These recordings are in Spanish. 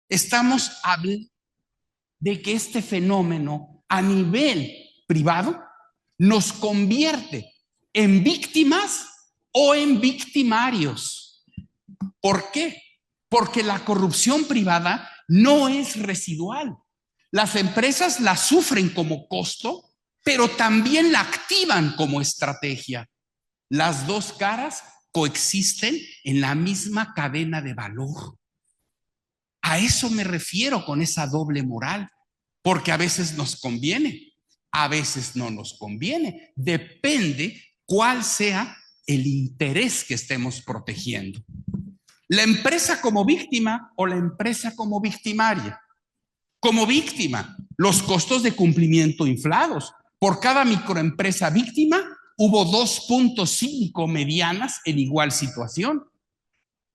Estamos hablando de que este fenómeno a nivel privado nos convierte en víctimas o en victimarios. ¿Por qué? Porque la corrupción privada no es residual. Las empresas la sufren como costo, pero también la activan como estrategia. Las dos caras coexisten en la misma cadena de valor. A eso me refiero con esa doble moral, porque a veces nos conviene, a veces no nos conviene. Depende cuál sea el interés que estemos protegiendo. La empresa como víctima o la empresa como victimaria. Como víctima, los costos de cumplimiento inflados. Por cada microempresa víctima, hubo 2.5 medianas en igual situación.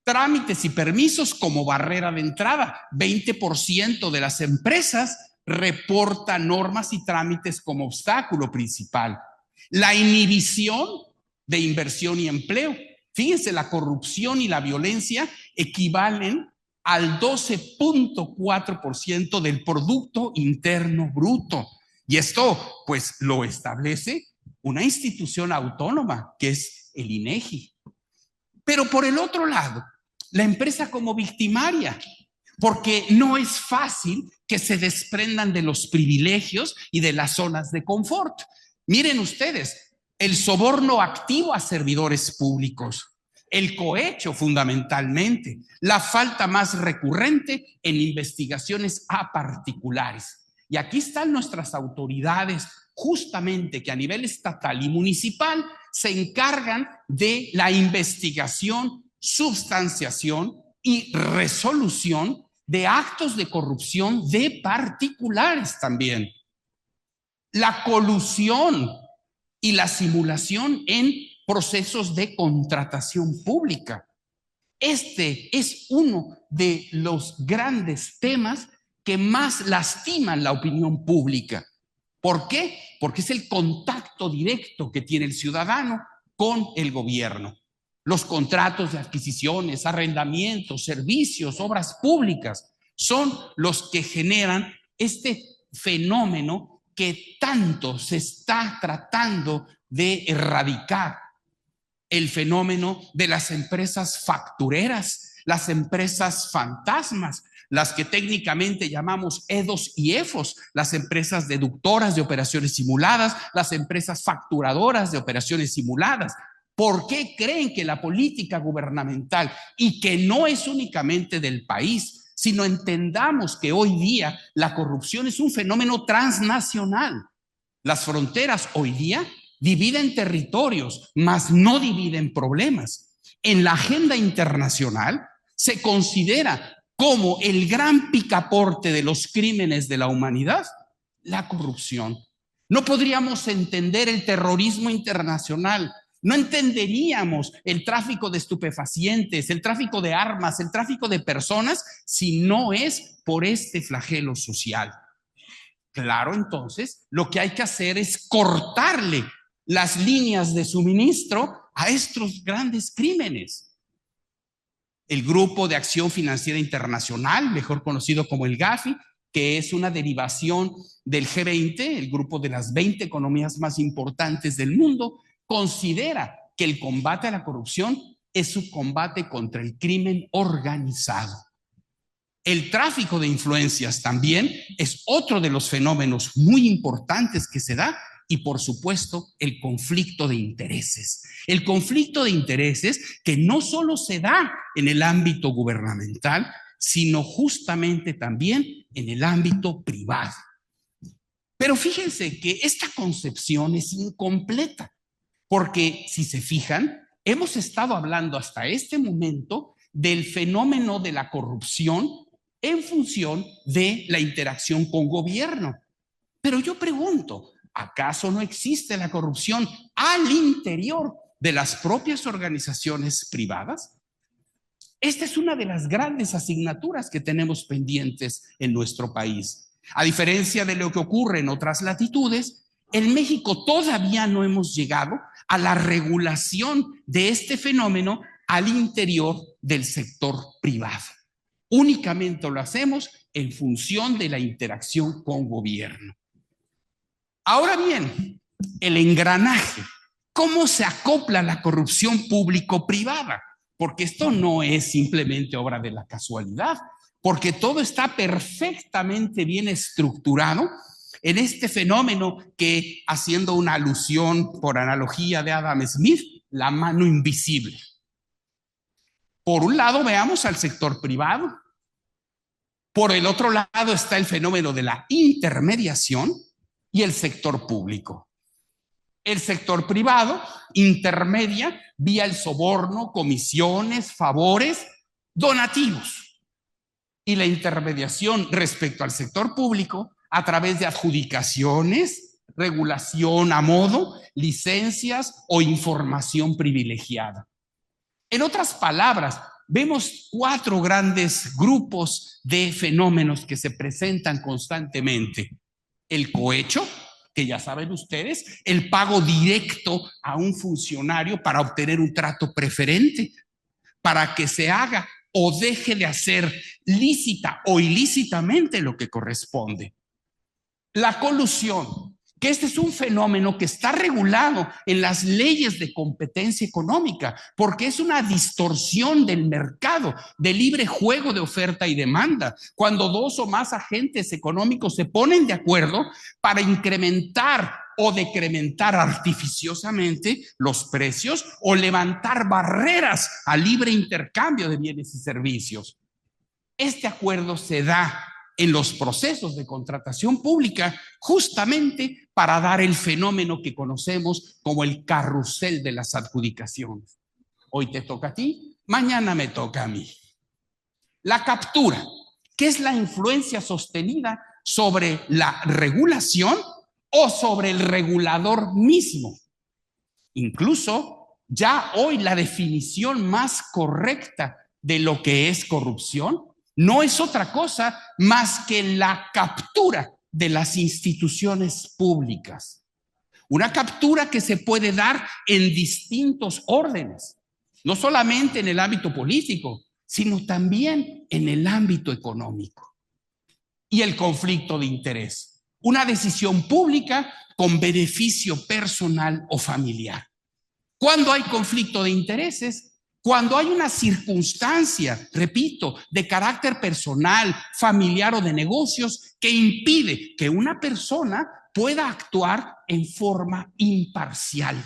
Trámites y permisos como barrera de entrada. 20% de las empresas reportan normas y trámites como obstáculo principal. La inhibición de inversión y empleo. Fíjense, la corrupción y la violencia equivalen al 12.4% del Producto Interno Bruto. Y esto, pues, lo establece una institución autónoma, que es el INEGI. Pero por el otro lado, la empresa como victimaria, porque no es fácil que se desprendan de los privilegios y de las zonas de confort. Miren ustedes, el soborno activo a servidores públicos, el cohecho fundamentalmente, la falta más recurrente en investigaciones a particulares. Y aquí están nuestras autoridades, justamente que a nivel estatal y municipal se encargan de la investigación, substanciación y resolución de actos de corrupción de particulares también. La colusión y la simulación en procesos de contratación pública. Este es uno de los grandes temas que más lastiman la opinión pública. ¿Por qué? Porque es el contacto directo que tiene el ciudadano con el gobierno. Los contratos de adquisiciones, arrendamientos, servicios, obras públicas son los que generan este fenómeno que tanto se está tratando de erradicar. El fenómeno de las empresas factureras, las empresas fantasmas, las que técnicamente llamamos EDOS y EFOS, las empresas deductoras de operaciones simuladas, las empresas facturadoras de operaciones simuladas. ¿Por qué creen que la política gubernamental, y que no es únicamente del país, sino entendamos que hoy día la corrupción es un fenómeno transnacional? Las fronteras hoy día dividen territorios, mas no dividen problemas. En la agenda internacional se considera como el gran picaporte de los crímenes de la humanidad la corrupción. No podríamos entender el terrorismo internacional, no entenderíamos el tráfico de estupefacientes, el tráfico de armas, el tráfico de personas, si no es por este flagelo social. Claro, entonces, lo que hay que hacer es cortarle las líneas de suministro a estos grandes crímenes. El Grupo de Acción Financiera Internacional, mejor conocido como el GAFI, que es una derivación del G20, el grupo de las 20 economías más importantes del mundo, considera que el combate a la corrupción es un combate contra el crimen organizado. El tráfico de influencias también es otro de los fenómenos muy importantes que se da, y por supuesto el conflicto de intereses. El conflicto de intereses que no solo se da en el ámbito gubernamental, sino justamente también en el ámbito privado. Pero fíjense que esta concepción es incompleta, porque si se fijan, hemos estado hablando hasta este momento del fenómeno de la corrupción en función de la interacción con gobierno. Pero yo pregunto, ¿acaso no existe la corrupción al interior de las propias organizaciones privadas? Esta es una de las grandes asignaturas que tenemos pendientes en nuestro país. A diferencia de lo que ocurre en otras latitudes, en México todavía no hemos llegado a la regulación de este fenómeno al interior del sector privado. Únicamente lo hacemos en función de la interacción con gobierno. Ahora bien, el engranaje, ¿cómo se acopla la corrupción público-privada? Porque esto no es simplemente obra de la casualidad, porque todo está perfectamente bien estructurado en este fenómeno que, haciendo una alusión por analogía de Adam Smith, la mano invisible. Por un lado, veamos al sector privado. Por el otro lado está el fenómeno de la intermediación y el sector público. El sector privado intermedia vía el soborno, comisiones, favores, donativos. Y la intermediación respecto al sector público a través de adjudicaciones, regulación a modo, licencias o información privilegiada. En otras palabras, vemos 4 grandes grupos de fenómenos que se presentan constantemente. El cohecho, que ya saben ustedes, el pago directo a un funcionario para obtener un trato preferente, para que se haga o deje de hacer lícita o ilícitamente lo que corresponde. La colusión, que este es un fenómeno que está regulado en las leyes de competencia económica, porque es una distorsión del mercado, de libre juego de oferta y demanda, cuando 2 o más agentes económicos se ponen de acuerdo para incrementar o decrementar artificiosamente los precios o levantar barreras al libre intercambio de bienes y servicios. Este acuerdo se da en los procesos de contratación pública justamente para dar el fenómeno que conocemos como el carrusel de las adjudicaciones. Hoy te toca a ti, mañana me toca a mí. La captura, que es la influencia sostenida sobre la regulación o sobre el regulador mismo. Incluso ya hoy la definición más correcta de lo que es corrupción no es otra cosa más que la captura de las instituciones públicas. Una captura que se puede dar en distintos órdenes, no solamente en el ámbito político, sino también en el ámbito económico. Y el conflicto de interés, una decisión pública con beneficio personal o familiar. ¿Cuándo hay conflicto de intereses? Cuando hay una circunstancia, repito, de carácter personal, familiar o de negocios que impide que una persona pueda actuar en forma imparcial.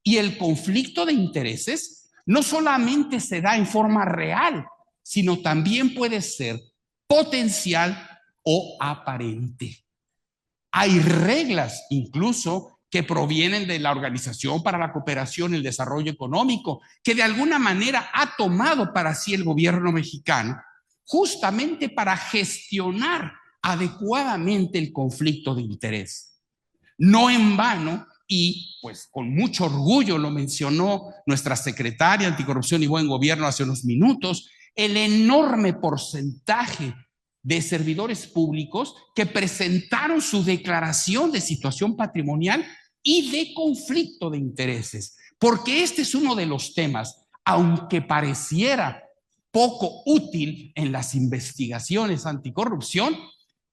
Y el conflicto de intereses no solamente se da en forma real, sino también puede ser potencial o aparente. Hay reglas incluso que provienen de la Organización para la Cooperación y el Desarrollo Económico, que de alguna manera ha tomado para sí el gobierno mexicano, justamente para gestionar adecuadamente el conflicto de interés. No en vano, y pues con mucho orgullo lo mencionó nuestra secretaria Anticorrupción y Buen Gobierno hace unos minutos, el enorme porcentaje de servidores públicos que presentaron su declaración de situación patrimonial y de conflicto de intereses, porque este es uno de los temas, aunque pareciera poco útil en las investigaciones anticorrupción,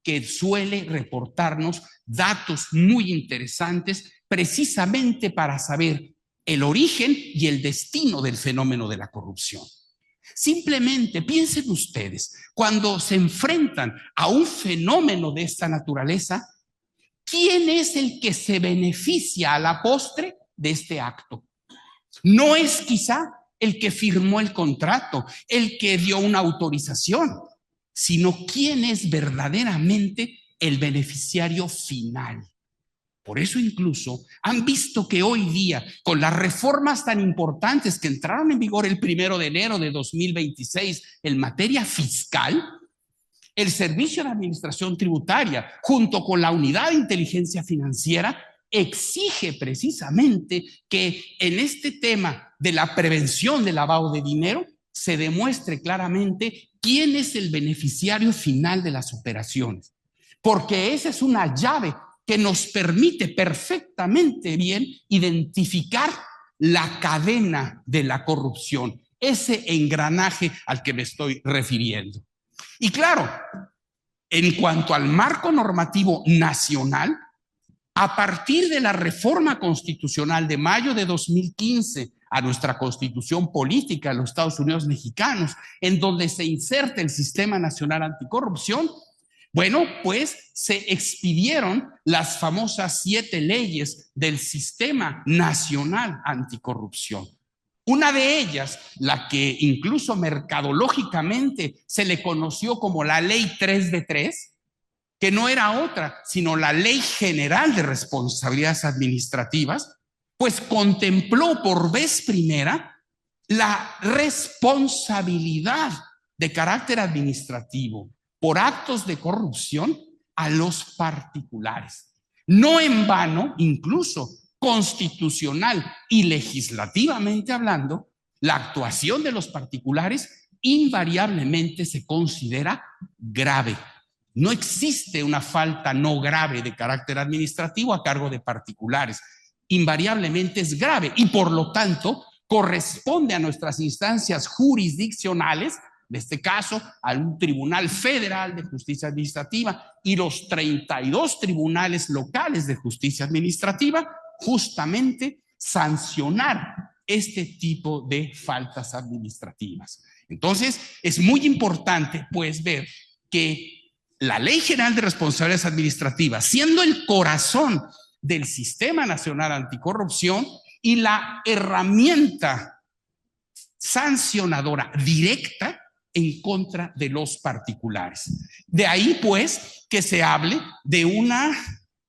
que suele reportarnos datos muy interesantes precisamente para saber el origen y el destino del fenómeno de la corrupción. Simplemente piensen ustedes, cuando se enfrentan a un fenómeno de esta naturaleza, ¿quién es el que se beneficia a la postre de este acto? No es quizá el que firmó el contrato, el que dio una autorización, sino quién es verdaderamente el beneficiario final. Por eso incluso han visto que hoy día, con las reformas tan importantes que entraron en vigor el 1 de enero de 2026 en materia fiscal, el Servicio de Administración Tributaria, junto con la Unidad de Inteligencia Financiera, exige precisamente que en este tema de la prevención del lavado de dinero se demuestre claramente quién es el beneficiario final de las operaciones, porque esa es una llave que nos permite perfectamente bien identificar la cadena de la corrupción ese engranaje al que me estoy refiriendo. Y claro, en cuanto al marco normativo nacional, a partir de la reforma constitucional de mayo de 2015 a nuestra constitución política de los Estados Unidos mexicanos, en donde se inserta el Sistema Nacional Anticorrupción, bueno, pues se expidieron las famosas 7 leyes del Sistema Nacional Anticorrupción. Una de ellas, la que incluso mercadológicamente se le conoció como la Ley 3 de 3, que no era otra, sino la Ley General de Responsabilidades Administrativas, pues contempló por vez primera la responsabilidad de carácter administrativo por actos de corrupción a los particulares. No en vano, incluso constitucional y legislativamente hablando, la actuación de los particulares invariablemente se considera grave. No existe una falta no grave de carácter administrativo a cargo de particulares. Invariablemente es grave y por lo tanto corresponde a nuestras instancias jurisdiccionales, en este caso a un Tribunal Federal de Justicia Administrativa y los 32 tribunales locales de justicia administrativa, justamente sancionar este tipo de faltas administrativas. Entonces, es muy importante pues ver que la Ley General de Responsabilidades Administrativas, siendo el corazón del Sistema Nacional Anticorrupción y la herramienta sancionadora directa en contra de los particulares. De ahí, pues, que se hable de una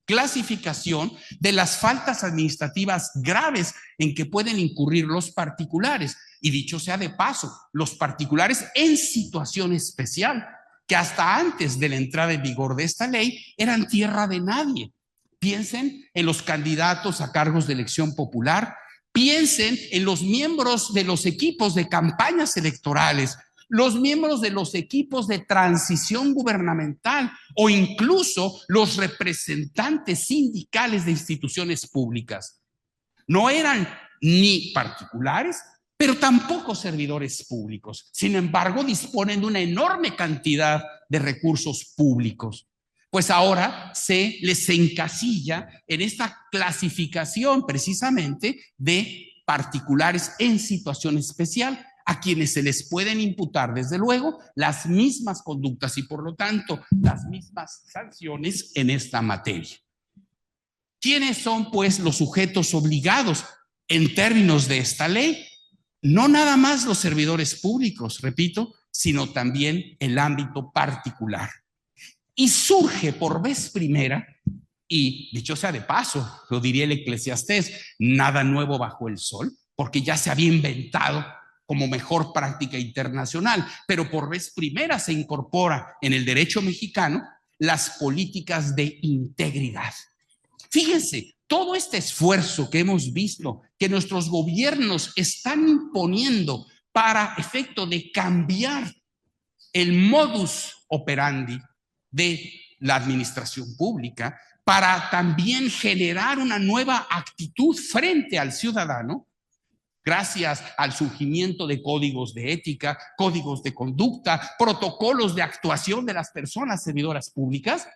clasificación de las faltas administrativas graves en que pueden incurrir los particulares. Y dicho sea de paso, los particulares en situación especial, que hasta antes de la entrada en vigor de esta ley eran tierra de nadie. Piensen en los candidatos a cargos de elección popular, piensen en los miembros de los equipos de campañas electorales, los miembros de los equipos de transición gubernamental o incluso los representantes sindicales de instituciones públicas. No eran ni particulares, pero tampoco servidores públicos. Sin embargo, disponen de una enorme cantidad de recursos públicos. Pues ahora se les encasilla en esta clasificación precisamente de particulares en situación especial, a quienes se les pueden imputar, desde luego, las mismas conductas y, por lo tanto, las mismas sanciones en esta materia. ¿Quiénes son, pues, los sujetos obligados en términos de esta ley? No nada más los servidores públicos, repito, sino también el ámbito particular. Y surge por vez primera, y dicho sea de paso, lo diría el Eclesiastés, nada nuevo bajo el sol, porque ya se había inventado como mejor práctica internacional, pero por vez primera se incorpora en el derecho mexicano las políticas de integridad. Fíjense, todo este esfuerzo que hemos visto que nuestros gobiernos están imponiendo para efecto de cambiar el modus operandi de la administración pública, para también generar una nueva actitud frente al ciudadano, gracias al surgimiento de códigos de ética, códigos de conducta, protocolos de actuación de las personas servidoras públicas,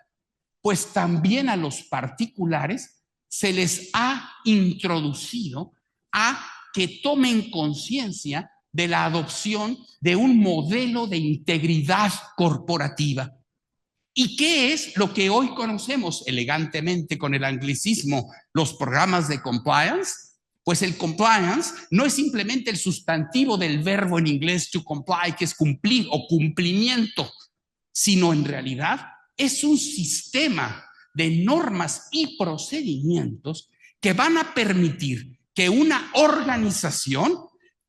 pues también a los particulares se les ha introducido a que tomen conciencia de la adopción de un modelo de integridad corporativa. ¿Y qué es lo que hoy conocemos elegantemente con el anglicismo, los programas de compliance? Pues el compliance no es simplemente el sustantivo del verbo en inglés to comply, que es cumplir o cumplimiento, sino en realidad es un sistema de normas y procedimientos que van a permitir que una organización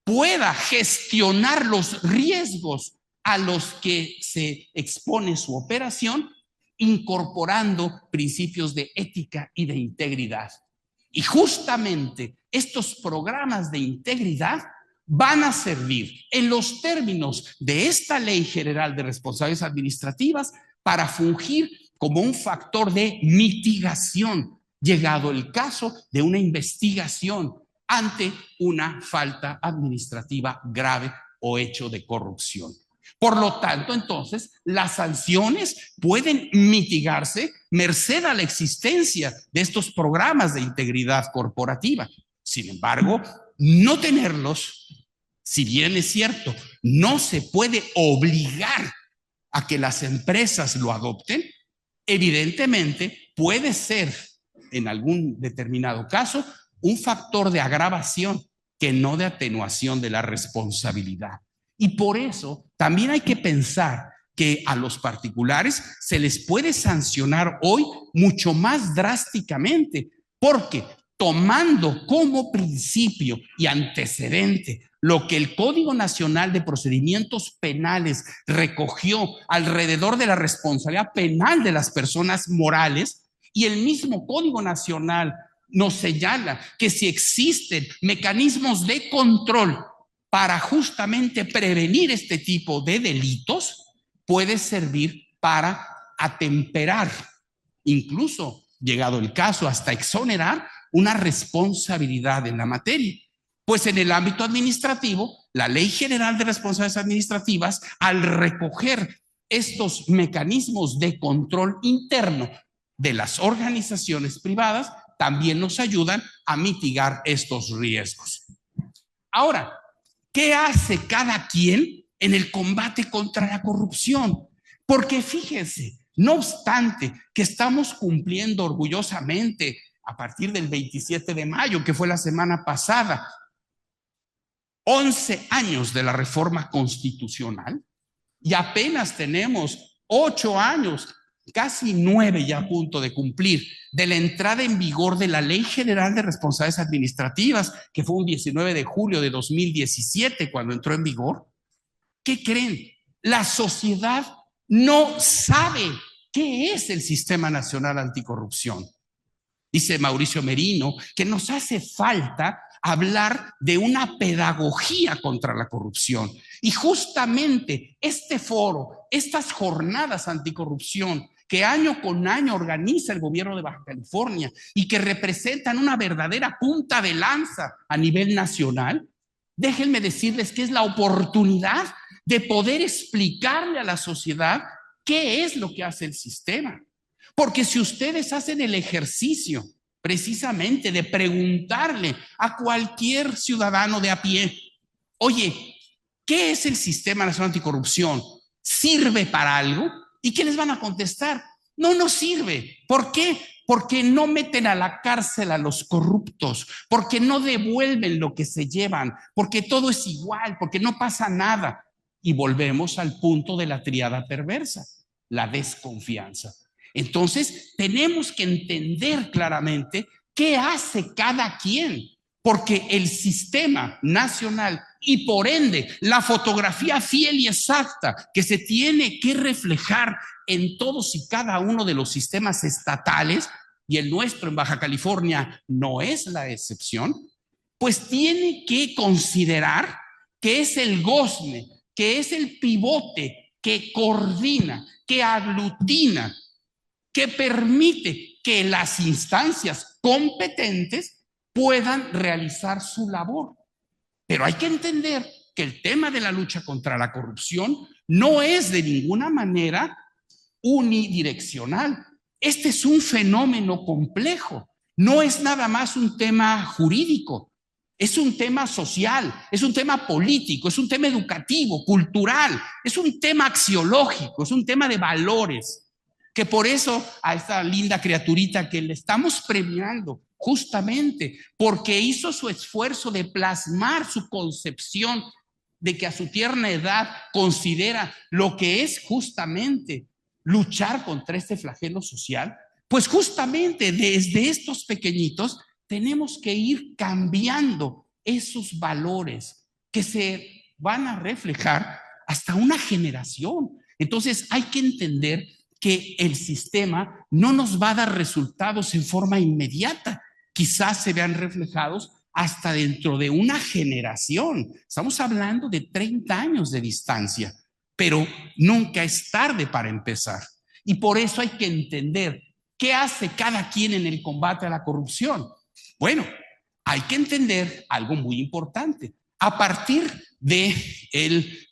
pueda gestionar los riesgos a los que se expone su operación, incorporando principios de ética y de integridad. Y justamente estos programas de integridad van a servir en los términos de esta Ley General de Responsabilidades Administrativas para fungir como un factor de mitigación, llegado el caso de una investigación ante una falta administrativa grave o hecho de corrupción. Por lo tanto, entonces, las sanciones pueden mitigarse merced a la existencia de estos programas de integridad corporativa. Sin embargo, no tenerlos, si bien es cierto, no se puede obligar a que las empresas lo adopten, evidentemente puede ser, en algún determinado caso, un factor de agravación que no de atenuación de la responsabilidad. Y por eso también hay que pensar que a los particulares se les puede sancionar hoy mucho más drásticamente, porque tomando como principio y antecedente lo que el Código Nacional de Procedimientos Penales recogió alrededor de la responsabilidad penal de las personas morales, y el mismo Código Nacional nos señala que si existen mecanismos de control para justamente prevenir este tipo de delitos, puede servir para atemperar, incluso llegado el caso, hasta exonerar una responsabilidad en la materia. Pues en el ámbito administrativo, la Ley General de Responsabilidades Administrativas, al recoger estos mecanismos de control interno de las organizaciones privadas, también nos ayudan a mitigar estos riesgos. Ahora, ¿qué hace cada quien en el combate contra la corrupción? Porque fíjense, no obstante que estamos cumpliendo orgullosamente a partir del 27 de mayo, que fue la semana pasada, 11 años de la reforma constitucional, y apenas tenemos 8 años, casi 9 ya a punto de cumplir, de la entrada en vigor de la Ley General de Responsabilidades Administrativas, que fue un 19 de julio de 2017 cuando entró en vigor. ¿Qué creen? La sociedad no sabe qué es el Sistema Nacional Anticorrupción. Dice Mauricio Merino que nos hace falta hablar de una pedagogía contra la corrupción. Y justamente este foro, estas jornadas anticorrupción que año con año organiza el gobierno de Baja California y que representan una verdadera punta de lanza a nivel nacional, déjenme decirles que es la oportunidad de poder explicarle a la sociedad qué es lo que hace el sistema. Porque si ustedes hacen el ejercicio precisamente de preguntarle a cualquier ciudadano de a pie, oye, ¿qué es el Sistema Nacional Anticorrupción? ¿Sirve para algo? ¿Y qué les van a contestar? No, no sirve. ¿Por qué? Porque no meten a la cárcel a los corruptos, porque no devuelven lo que se llevan, porque todo es igual, porque no pasa nada. Y volvemos al punto de la tríada perversa, la desconfianza. Entonces, tenemos que entender claramente qué hace cada quien, porque el sistema nacional y por ende la fotografía fiel y exacta que se tiene que reflejar en todos y cada uno de los sistemas estatales, y el nuestro en Baja California no es la excepción, pues tiene que considerar que es el gozne, que es el pivote que coordina, que aglutina, que permite que las instancias competentes puedan realizar su labor. Pero hay que entender que el tema de la lucha contra la corrupción no es de ninguna manera unidireccional. Este es un fenómeno complejo, no es nada más un tema jurídico, es un tema social, es un tema político, es un tema educativo, cultural, es un tema axiológico, es un tema de valores, que por eso a esta linda criaturita que le estamos premiando, justamente porque hizo su esfuerzo de plasmar su concepción de que a su tierna edad considera lo que es justamente luchar contra este flagelo social, pues justamente desde estos pequeñitos tenemos que ir cambiando esos valores que se van a reflejar hasta una generación. Entonces hay que entender que el sistema no nos va a dar resultados en forma inmediata, quizás se vean reflejados hasta dentro de una generación. Estamos hablando de 30 años de distancia, pero nunca es tarde para empezar. Y por eso hay que entender qué hace cada quien en el combate a la corrupción. Bueno, hay que entender algo muy importante. A partir del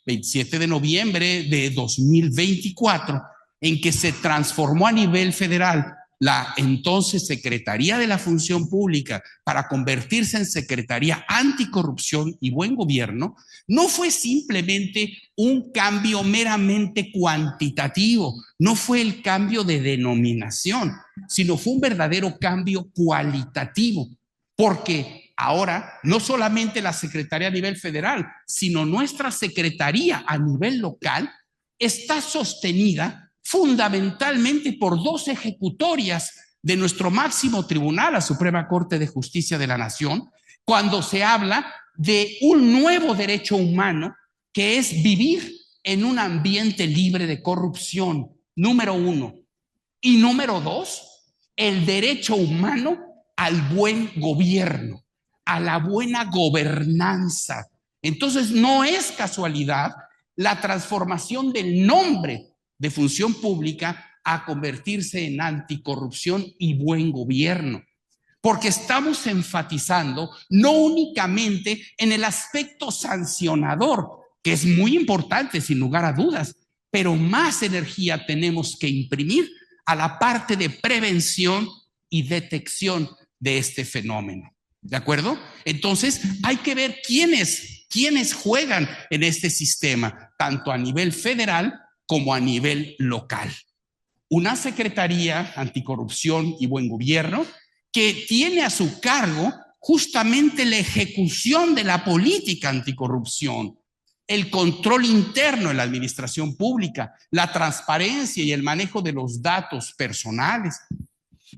27 de noviembre de 2024, en que se transformó a nivel federal la entonces Secretaría de la Función Pública para convertirse en Secretaría Anticorrupción y Buen Gobierno, no fue simplemente un cambio meramente cuantitativo, no fue el cambio de denominación, sino fue un verdadero cambio cualitativo, porque ahora no solamente la Secretaría a nivel federal, sino nuestra Secretaría a nivel local está sostenida fundamentalmente por dos ejecutorias de nuestro máximo tribunal, la Suprema Corte de Justicia de la Nación, cuando se habla de un nuevo derecho humano que es vivir en un ambiente libre de corrupción, número uno. Y número dos, el derecho humano al buen gobierno, a la buena gobernanza. Entonces, no es casualidad la transformación del nombre de Función Pública a convertirse en Anticorrupción y Buen Gobierno, porque estamos enfatizando no únicamente en el aspecto sancionador, que es muy importante sin lugar a dudas, pero más energía tenemos que imprimir a la parte de prevención y detección de este fenómeno. ¿De acuerdo? Entonces, hay que ver quiénes juegan en este sistema, tanto a nivel federal como a nivel local. Una Secretaría Anticorrupción y Buen Gobierno que tiene a su cargo justamente la ejecución de la política anticorrupción, el control interno en la administración pública, la transparencia y el manejo de los datos personales.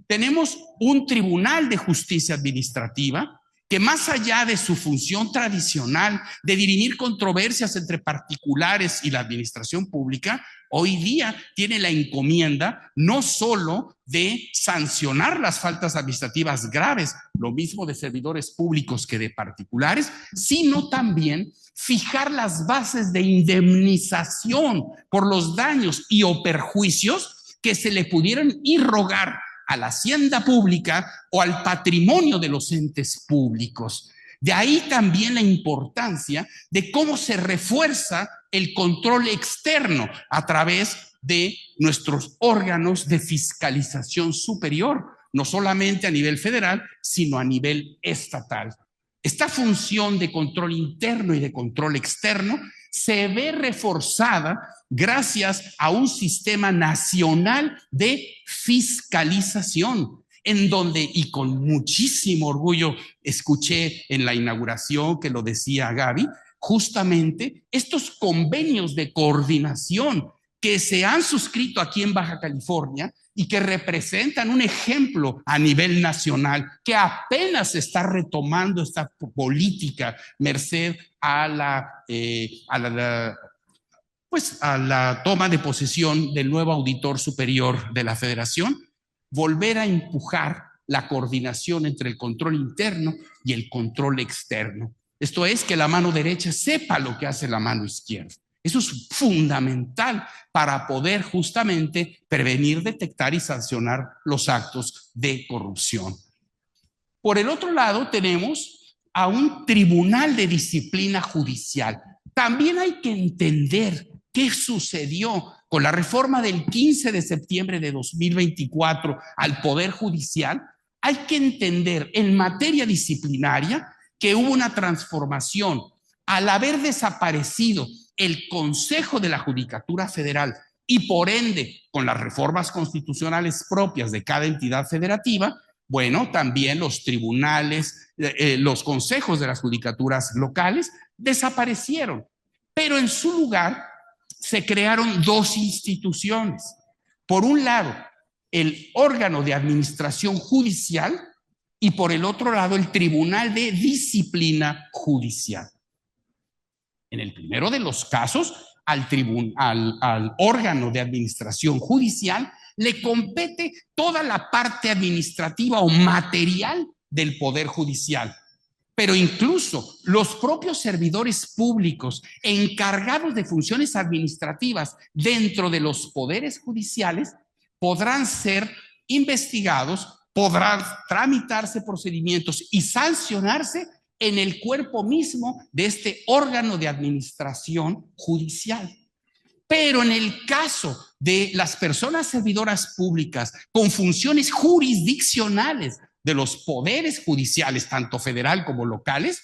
Tenemos un Tribunal de Justicia Administrativa que, más allá de su función tradicional de dirimir controversias entre particulares y la administración pública, hoy día tiene la encomienda no solo de sancionar las faltas administrativas graves, lo mismo de servidores públicos que de particulares, sino también fijar las bases de indemnización por los daños y o perjuicios que se le pudieran irrogar a la hacienda pública o al patrimonio de los entes públicos. De ahí también la importancia de cómo se refuerza el control externo a través de nuestros órganos de fiscalización superior, no solamente a nivel federal, sino a nivel estatal. Esta función de control interno y de control externo se ve reforzada gracias a un sistema nacional de fiscalización, en donde, y con muchísimo orgullo escuché en la inauguración que lo decía Gaby, justamente estos convenios de coordinación que se han suscrito aquí en Baja California y que representan un ejemplo a nivel nacional, que apenas está retomando esta política merced a la toma de posesión del nuevo auditor superior de la Federación, volver a empujar la coordinación entre el control interno y el control externo. Esto es, que la mano derecha sepa lo que hace la mano izquierda. Eso es fundamental para poder justamente prevenir, detectar y sancionar los actos de corrupción. Por el otro lado, tenemos a un tribunal de disciplina judicial. También hay que entender qué sucedió con la reforma del 15 de septiembre de 2024 al Poder Judicial. Hay que entender en materia disciplinaria que hubo una transformación al haber desaparecido el Consejo de la Judicatura Federal y por ende con las reformas constitucionales propias de cada entidad federativa. Bueno, también los tribunales, los consejos de las judicaturas locales desaparecieron, pero en su lugar se crearon dos instituciones. Por un lado, el órgano de administración judicial y por el otro lado, el Tribunal de Disciplina Judicial. En el primero de los casos, al órgano de administración judicial le compete toda la parte administrativa o material del Poder Judicial. Pero incluso los propios servidores públicos encargados de funciones administrativas dentro de los poderes judiciales podrán ser investigados podrán tramitarse procedimientos y sancionarse en el cuerpo mismo de este órgano de administración judicial. Pero en el caso de las personas servidoras públicas con funciones jurisdiccionales de los poderes judiciales, tanto federal como locales,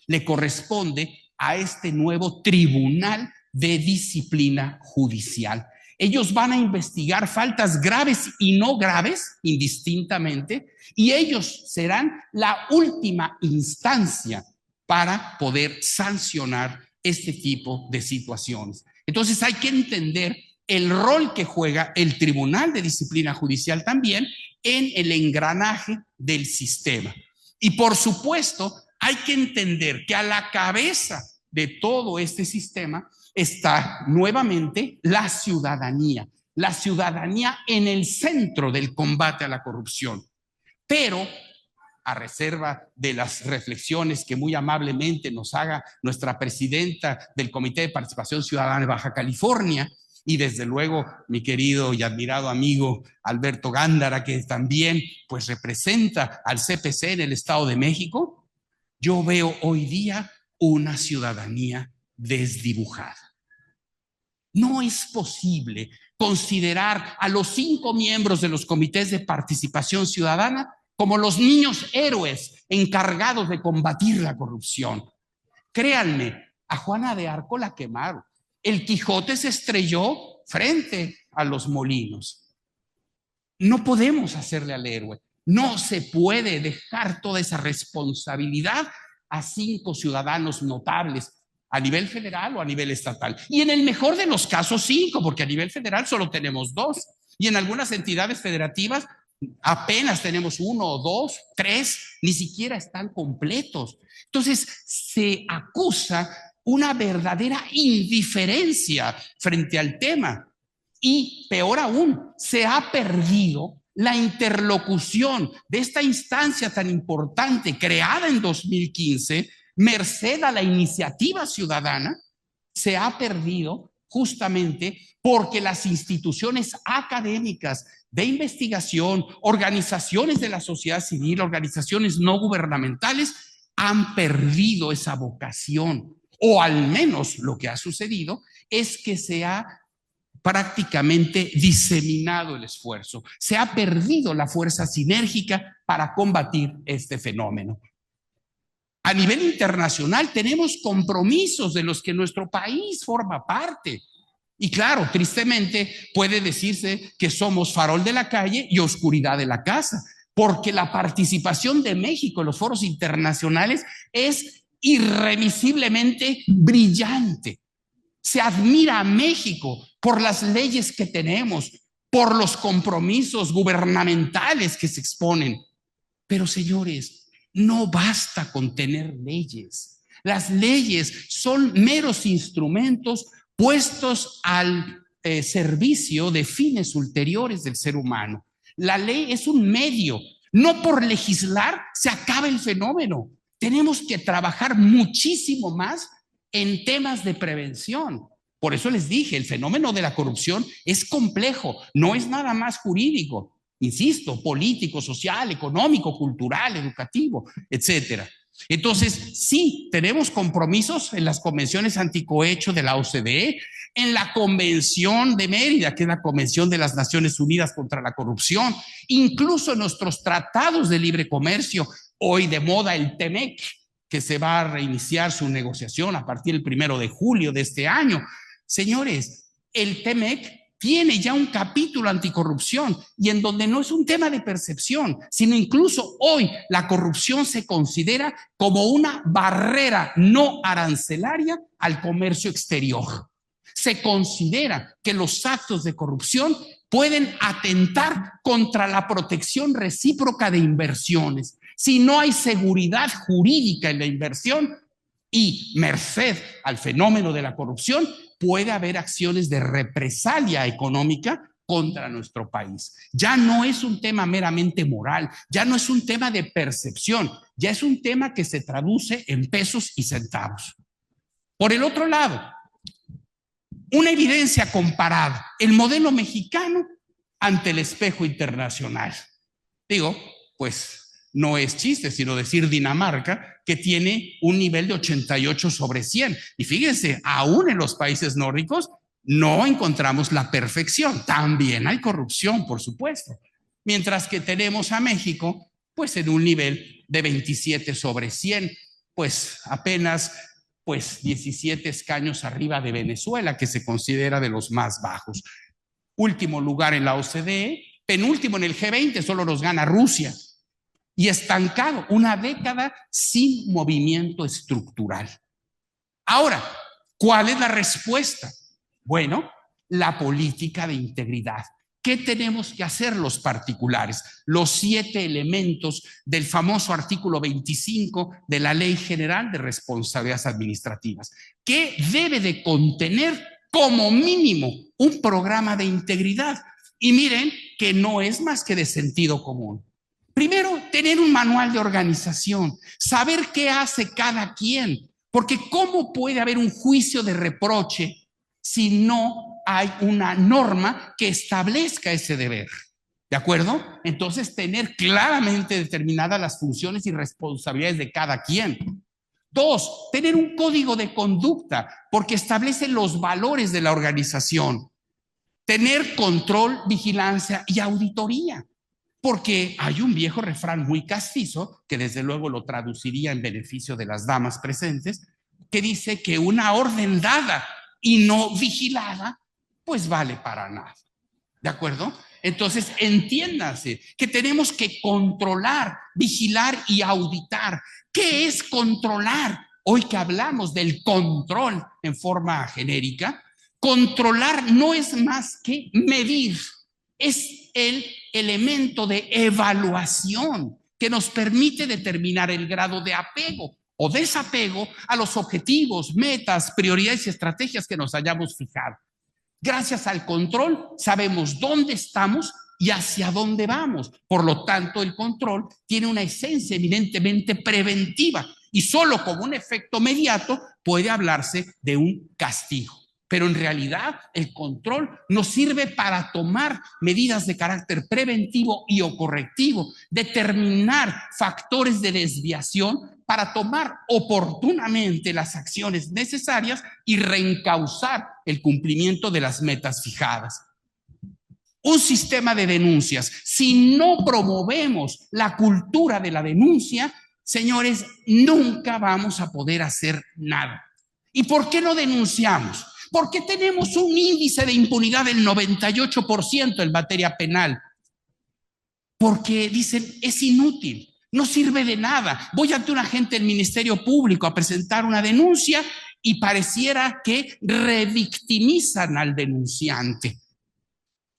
le corresponde a este nuevo Tribunal de Disciplina Judicial. Ellos van a investigar faltas graves y no graves, indistintamente, y ellos serán la última instancia para poder sancionar este tipo de situaciones. Entonces hay que entender el rol que juega el Tribunal de Disciplina Judicial también en el engranaje del sistema. Y por supuesto, hay que entender que a la cabeza de todo este sistema está nuevamente la ciudadanía en el centro del combate a la corrupción. Pero, a reserva de las reflexiones que muy amablemente nos haga nuestra presidenta del Comité de Participación Ciudadana de Baja California, y desde luego mi querido y admirado amigo Alberto Gándara, que también pues representa al CPC en el Estado de México, yo veo hoy día una ciudadanía desdibujada. No es posible considerar a los 5 miembros de los comités de participación ciudadana como los niños héroes encargados de combatir la corrupción. Créanme, a Juana de Arco la quemaron. El Quijote se estrelló frente a los molinos. No podemos hacerle al héroe. No se puede dejar toda esa responsabilidad a 5 ciudadanos notables a nivel federal o a nivel estatal. Y en el mejor de los casos 5, porque a nivel federal solo tenemos 2. Y en algunas entidades federativas apenas tenemos 1 o 2, 3, ni siquiera están completos. Entonces se acusa una verdadera indiferencia frente al tema. Y peor aún, se ha perdido la interlocución de esta instancia tan importante creada en 2015, merced a la iniciativa ciudadana, se ha perdido justamente porque las instituciones académicas de investigación, organizaciones de la sociedad civil, organizaciones no gubernamentales, han perdido esa vocación. O al menos lo que ha sucedido es que se ha prácticamente diseminado el esfuerzo. Se ha perdido la fuerza sinérgica para combatir este fenómeno. A nivel internacional tenemos compromisos de los que nuestro país forma parte. Y claro, tristemente puede decirse que somos farol de la calle y oscuridad de la casa, porque la participación de México en los foros internacionales es irremisiblemente brillante. Se admira a México por las leyes que tenemos, por los compromisos gubernamentales que se exponen. Pero señores, no basta con tener leyes. Las leyes son meros instrumentos puestos al servicio de fines ulteriores del ser humano. La ley es un medio. No por legislar se acaba el fenómeno. Tenemos que trabajar muchísimo más en temas de prevención. Por eso les dije, el fenómeno de la corrupción es complejo, no es nada más jurídico, insisto, político, social, económico, cultural, educativo, etcétera. Entonces, sí, tenemos compromisos en las convenciones anticohecho de la OCDE, en la Convención de Mérida, que es la Convención de las Naciones Unidas contra la Corrupción, incluso en nuestros tratados de libre comercio, hoy de moda el TEMEC, que se va a reiniciar su negociación a partir del 1 de julio de este año. Señores, el TEMEC tiene ya un capítulo anticorrupción y en donde no es un tema de percepción, sino incluso hoy la corrupción se considera como una barrera no arancelaria al comercio exterior. Se considera que los actos de corrupción pueden atentar contra la protección recíproca de inversiones. Si no hay seguridad jurídica en la inversión y merced al fenómeno de la corrupción, puede haber acciones de represalia económica contra nuestro país. Ya no es un tema meramente moral, ya no es un tema de percepción, ya es un tema que se traduce en pesos y centavos. Por el otro lado, una evidencia comparada, el modelo mexicano ante el espejo internacional. Digo, pues no es chiste, sino decir Dinamarca, que tiene un nivel de 88 sobre 100. Y fíjense, aún en los países nórdicos no encontramos la perfección. También hay corrupción, por supuesto. Mientras que tenemos a México, pues en un nivel de 27 sobre 100, pues apenas pues 17 escaños arriba de Venezuela, que se considera de los más bajos. Último lugar en la OCDE, penúltimo en el G20, solo nos gana Rusia. Y estancado, una década sin movimiento estructural. Ahora, ¿cuál es la respuesta? Bueno, la política de integridad. ¿Qué tenemos que hacer los particulares? Los 7 elementos del famoso artículo 25 de la Ley General de Responsabilidades Administrativas, que debe de contener como mínimo un programa de integridad. Y miren que no es más que de sentido común. Primero, tener un manual de organización, saber qué hace cada quien, porque ¿cómo puede haber un juicio de reproche si no hay una norma que establezca ese deber? ¿De acuerdo? Entonces, tener claramente determinadas las funciones y responsabilidades de cada quien. 2, tener un código de conducta, porque establece los valores de la organización. Tener control, vigilancia y auditoría. Porque hay un viejo refrán muy castizo, que desde luego lo traduciría en beneficio de las damas presentes, que dice que una orden dada y no vigilada, pues vale para nada. ¿De acuerdo? Entonces, entiéndase que tenemos que controlar, vigilar y auditar. ¿Qué es controlar? Hoy que hablamos del control en forma genérica, controlar no es más que medir, es el elemento de evaluación que nos permite determinar el grado de apego o desapego a los objetivos, metas, prioridades y estrategias que nos hayamos fijado. Gracias al control sabemos dónde estamos y hacia dónde vamos. Por lo tanto, el control tiene una esencia evidentemente preventiva y solo como un efecto mediato puede hablarse de un castigo. Pero en realidad el control nos sirve para tomar medidas de carácter preventivo y o correctivo, determinar factores de desviación para tomar oportunamente las acciones necesarias y reencauzar el cumplimiento de las metas fijadas. Un sistema de denuncias. Si no promovemos la cultura de la denuncia, señores, nunca vamos a poder hacer nada. ¿Y por qué no denunciamos? Porque tenemos un índice de impunidad del 98% en materia penal. Porque dicen, es inútil, no sirve de nada. Voy ante un agente del Ministerio Público a presentar una denuncia y pareciera que revictimizan al denunciante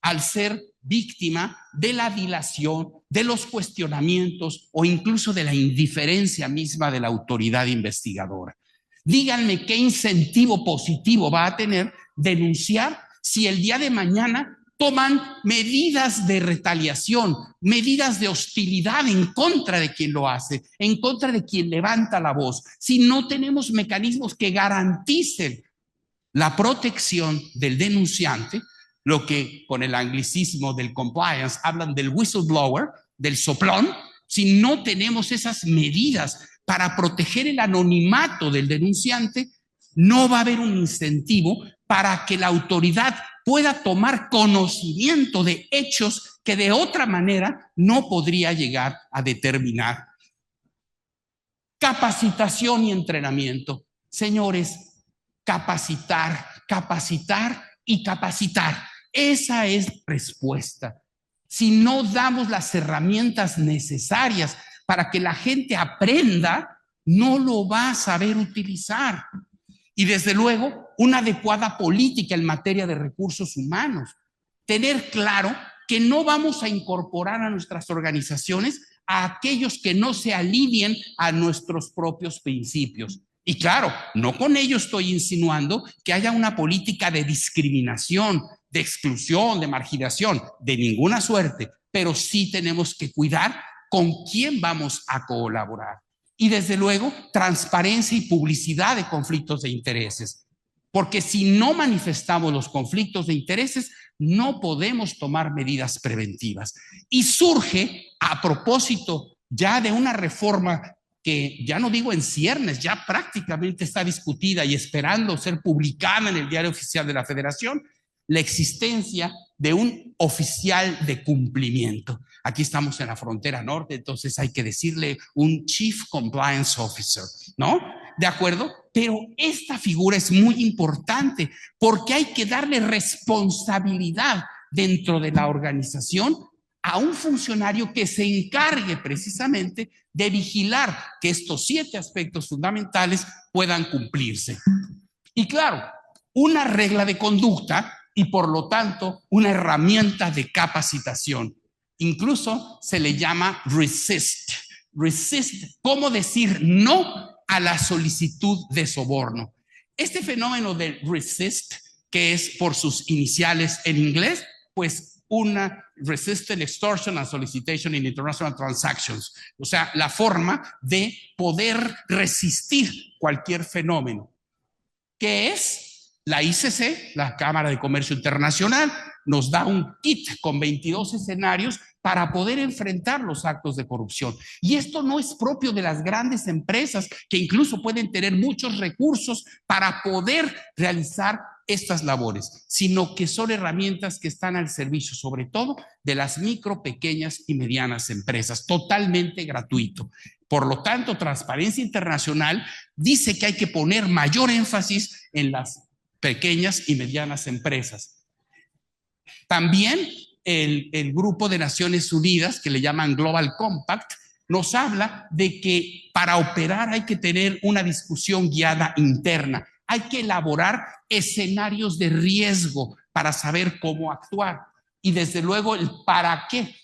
al ser víctima de la dilación, de los cuestionamientos o incluso de la indiferencia misma de la autoridad investigadora. Díganme qué incentivo positivo va a tener denunciar si el día de mañana toman medidas de retaliación, medidas de hostilidad en contra de quien lo hace, en contra de quien levanta la voz, si no tenemos mecanismos que garanticen la protección del denunciante, lo que con el anglicismo del compliance hablan del whistleblower, del soplón. Si no tenemos esas medidas para proteger el anonimato del denunciante, no va a haber un incentivo para que la autoridad pueda tomar conocimiento de hechos que de otra manera no podría llegar a determinar. Capacitación y entrenamiento. Señores, capacitar, capacitar y capacitar. Esa es respuesta. Si no damos las herramientas necesarias para que la gente aprenda, no lo va a saber utilizar. Y desde luego, una adecuada política en materia de recursos humanos. Tener claro que no vamos a incorporar a nuestras organizaciones a aquellos que no se alineen a nuestros propios principios. Y claro, no con ello estoy insinuando que haya una política de discriminación, de exclusión, de marginación, de ninguna suerte, pero sí tenemos que cuidar con quién vamos a colaborar. Y desde luego, transparencia y publicidad de conflictos de intereses. porque si no manifestamos los conflictos de intereses, no podemos tomar medidas preventivas. Y surge a propósito ya de una reforma que ya no digo en ciernes, ya prácticamente está discutida y esperando ser publicada en el Diario Oficial de la Federación, la existencia de un oficial de cumplimiento. Aquí estamos en la frontera norte, entonces hay que decirle un Chief Compliance Officer, ¿no? ¿De acuerdo? Pero esta figura es muy importante porque hay que darle responsabilidad dentro de la organización a un funcionario que se encargue precisamente de vigilar que estos 7 aspectos fundamentales puedan cumplirse. Y claro, una regla de conducta y por lo tanto una herramienta de capacitación. Incluso se le llama resist. Resist, ¿cómo decir no a la solicitud de soborno? Este fenómeno de resist, que es por sus iniciales en inglés, pues una resistant extortion and solicitation in international transactions, o sea, la forma de poder resistir cualquier fenómeno, que es la ICC, la Cámara de Comercio Internacional, nos da un kit con 22 escenarios para poder enfrentar los actos de corrupción. Y esto no es propio de las grandes empresas, que incluso pueden tener muchos recursos para poder realizar estas labores, sino que son herramientas que están al servicio, sobre todo, de las micro, pequeñas y medianas empresas, totalmente gratuito. Por lo tanto, Transparencia Internacional dice que hay que poner mayor énfasis en las pequeñas y medianas empresas. También el Grupo de Naciones Unidas, que le llaman Global Compact, nos habla de que para operar hay que tener una discusión guiada interna. Hay que elaborar escenarios de riesgo para saber cómo actuar. Y desde luego el para qué.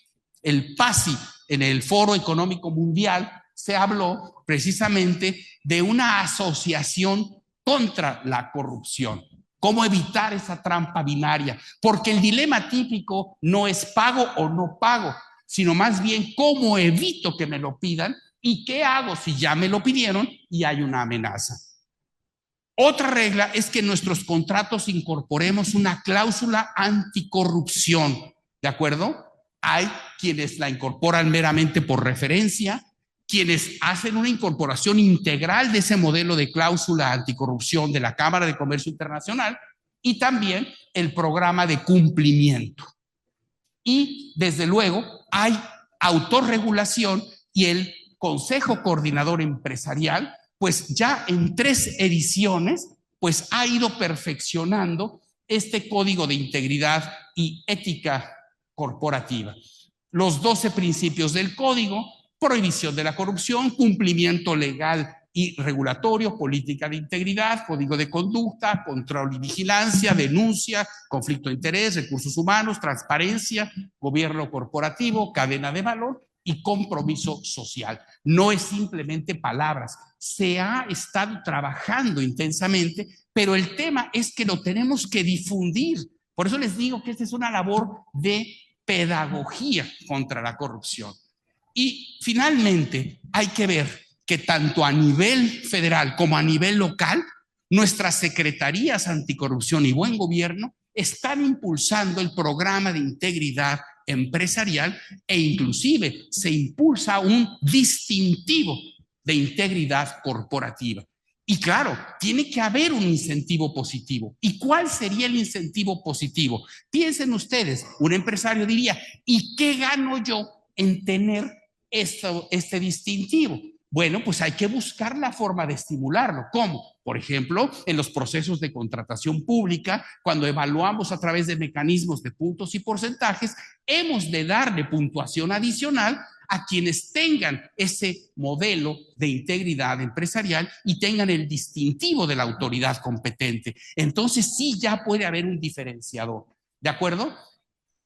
El PASI, en el Foro Económico Mundial, se habló precisamente de una asociación contra la corrupción. ¿Cómo evitar esa trampa binaria? Porque el dilema típico no es pago o no pago, sino más bien cómo evito que me lo pidan y qué hago si ya me lo pidieron y hay una amenaza. Otra regla es que en nuestros contratos incorporemos una cláusula anticorrupción, ¿de acuerdo? Hay quienes la incorporan meramente por referencia, quienes hacen una incorporación integral de ese modelo de cláusula anticorrupción de la Cámara de Comercio Internacional y también el programa de cumplimiento. Y desde luego hay autorregulación y el Consejo Coordinador Empresarial, pues ya en 3 ediciones, pues ha ido perfeccionando este código de integridad y ética corporativa. Los 12 principios del código: prohibición de la corrupción, cumplimiento legal y regulatorio, política de integridad, código de conducta, control y vigilancia, denuncia, conflicto de interés, recursos humanos, transparencia, gobierno corporativo, cadena de valor y compromiso social. No es simplemente palabras, se ha estado trabajando intensamente, pero el tema es que lo tenemos que difundir. Por eso les digo que esta es una labor de pedagogía contra la corrupción. Y finalmente hay que ver que tanto a nivel federal como a nivel local, nuestras secretarías anticorrupción y buen gobierno están impulsando el programa de integridad empresarial e inclusive se impulsa un distintivo de integridad corporativa. Y claro, tiene que haber un incentivo positivo. ¿Y cuál sería el incentivo positivo? Piensen ustedes, un empresario diría, ¿y qué gano yo en tener este distintivo? Bueno, pues hay que buscar la forma de estimularlo. ¿Cómo? Por ejemplo, en los procesos de contratación pública, cuando evaluamos a través de mecanismos de puntos y porcentajes, hemos de darle puntuación adicional a quienes tengan ese modelo de integridad empresarial y tengan el distintivo de la autoridad competente. Entonces sí ya puede haber un diferenciador. ¿De acuerdo?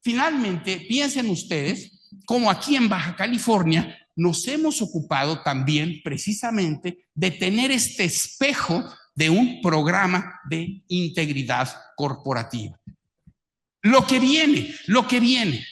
Finalmente, piensen ustedes cómo aquí en Baja California nos hemos ocupado también precisamente de tener este espejo de un programa de integridad corporativa. Lo que viene,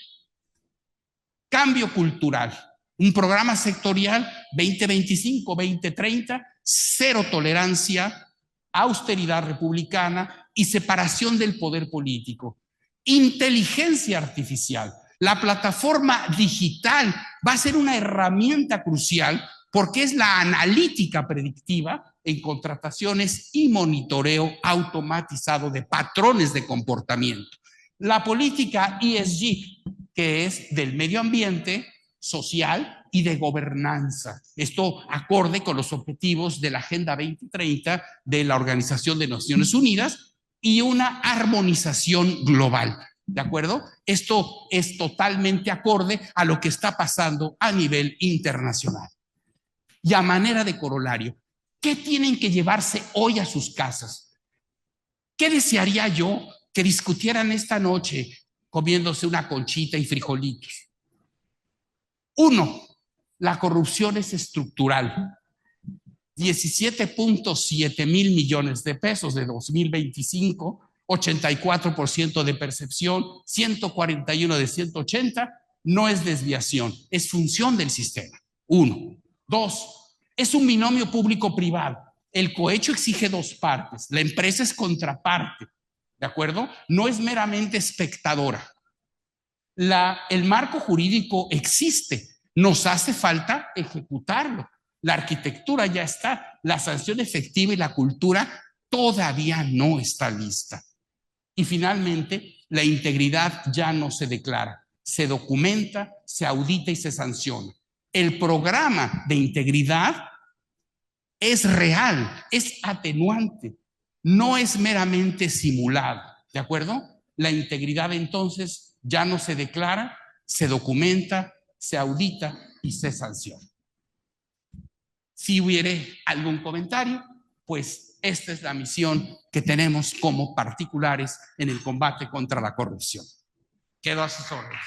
cambio cultural, un programa sectorial 2025-2030, cero tolerancia austeridad republicana y separación del poder político. Inteligencia artificial. La plataforma digital va a ser una herramienta crucial porque es la analítica predictiva en contrataciones y monitoreo automatizado de patrones de comportamiento. La política ESG, que es del medio ambiente, social y de gobernanza. Esto acorde con los objetivos de la Agenda 2030 de la Organización de Naciones Unidas y una armonización global. ¿De acuerdo? Esto es totalmente acorde a lo que está pasando a nivel internacional. Y a manera de corolario, ¿qué tienen que llevarse hoy a sus casas? ¿Qué desearía yo que discutieran esta noche comiéndose una conchita y frijolitos? Uno, la corrupción es estructural. 17.7 mil millones de pesos de 2025, 84% de percepción, 141 de 180, no es desviación, es función del sistema. Uno. Dos, es un binomio público-privado. El cohecho exige dos partes, la empresa es contraparte, ¿de acuerdo? No es meramente espectadora. El marco jurídico existe, nos hace falta ejecutarlo. La arquitectura ya está, la sanción efectiva y la cultura todavía no está lista. Y finalmente, la integridad ya no se declara, se documenta, se audita y se sanciona. El programa de integridad es real, es atenuante, no es meramente simulado, ¿de acuerdo? La integridad entonces ya no se declara, se documenta, se audita y se sanciona. Si hubiera algún comentario, pues esta es la misión que tenemos como particulares en el combate contra la corrupción. Quedo a sus órdenes.